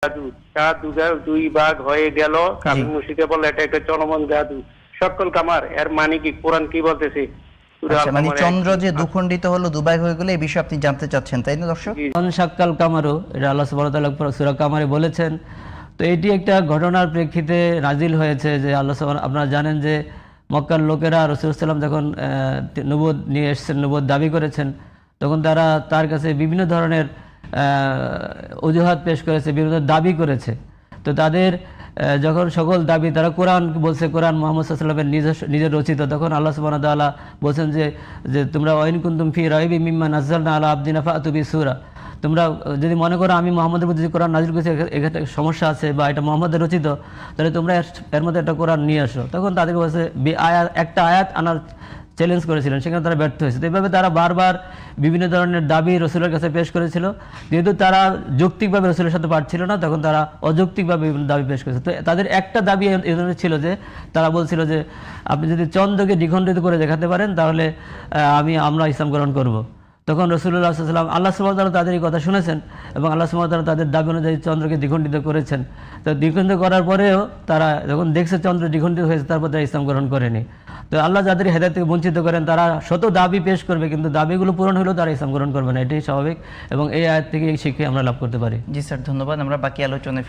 জাদু, দুই ভাগ হয়ে গেল। কামিল মুশরিকে বলে এটা একটা চলমান জাদু। সকল কামার এর মানে কি? কোরআন কি বলতেছে? আচ্ছা, মানে চন্দ্র যে দ্বিখণ্ডিত হলো, দুভাগ হয়ে গেলে এই বিষয়ে আপনি জানতে চাচ্ছেন, তাই না দর্শক? শাক্কাল কামারও, এটা আল্লাহ সুবহানাহু ওয়া তাআলা সূরা কামারে বলেছেন। তো এটি একটা ঘটনার প্রেক্ষিতে নাজিল হয়েছে যে আল্লাহ সুবহানাহু, আপনারা জানেন যে মক্কার লোকেরা রাসূল সাল্লাল্লাহু আলাইহি ওয়াসাল্লাম যখন নবুয়ত নিয়ে এসেছেন, নবুয়ত দাবি করেছেন, তখন তারা তার কাছে বিভিন্ন ধরনের অজুহাত পেশ করেছে, বিভিন্ন দাবি করেছে। তো তাদের যখন সকল দাবি, তারা কোরআন বলছে, কোরআন মুহাম্মদ সাল্লাল্লাহু আলাইহি ওয়াসাল্লামের নিজের রচিত, তখন আল্লাহ সুবহানাহু ওয়া তাআলা বলছেন যে তোমরা ওয়াইন কুনতুম ফি রাইবিম মিম্মা নাযালনা আলা আবদিনা ফাতু বিসূরা, তোমরা যদি মনে করো আমি মুহাম্মদের প্রতি যে কোরআন নাজিল করেছি এখানে সমস্যা আছে বা এটা মুহাম্মদের রচিত, তাহলে তোমরা এর মধ্যে একটা কোরআন নিয়ে আসো। তখন তাদের কাছে একটা আয়াত আনার চ্যালেঞ্জ করেছিলেন, সেখানে তারা ব্যর্থ হয়েছে। তো এইভাবে তারা বারবার বিভিন্ন ধরনের দাবি রসুলের কাছে পেশ করেছিল। যেহেতু তারা যৌক্তিকভাবে রসুলের সাথে পারছিল না, তখন তারা অযৌক্তিকভাবে বিভিন্ন দাবি পেশ করেছে। তো তাদের একটা দাবি এই ধরনের ছিল যে তারা বলছিল যে আপনি যদি চন্দ্রকে দ্বিখণ্ডিত করে দেখাতে পারেন তাহলে আমরা ইসলাম গ্রহণ করব। তখন রাসূলুল্লাহ সাল্লাল্লাহু আলাইহি ওয়াসাল্লাম, আল্লাহ সুবহানাহু ওয়া তাআলা তাদের এই কথা শুনেছেন এবং আল্লাহ সুবহানাহু ওয়া তাআলা তাদের দাবি অনুযায়ী চন্দ্রকে দ্বিখণ্ডিত করেছেন। তো দ্বিখণ্ডিত করার পরেও তারা যখন দেখছে চন্দ্র দ্বিখণ্ডিত হয়েছে, তারপর তারা ইসলাম গ্রহণ করেনি। তো আল্লাহ যাদের হেদায়েত থেকে বঞ্চিত করেন, তারা শত দাবি পেশ করবে, কিন্তু দাবিগুলো পূরণ হলেও তারা ইসলাম গ্রহণ করবে না, এটাই স্বাভাবিক। এবং এই আয়াত থেকে এই শিক্ষা আমরা লাভ করতে পারি। জি স্যার, ধন্যবাদ। আমরা বাকি আলোচনায়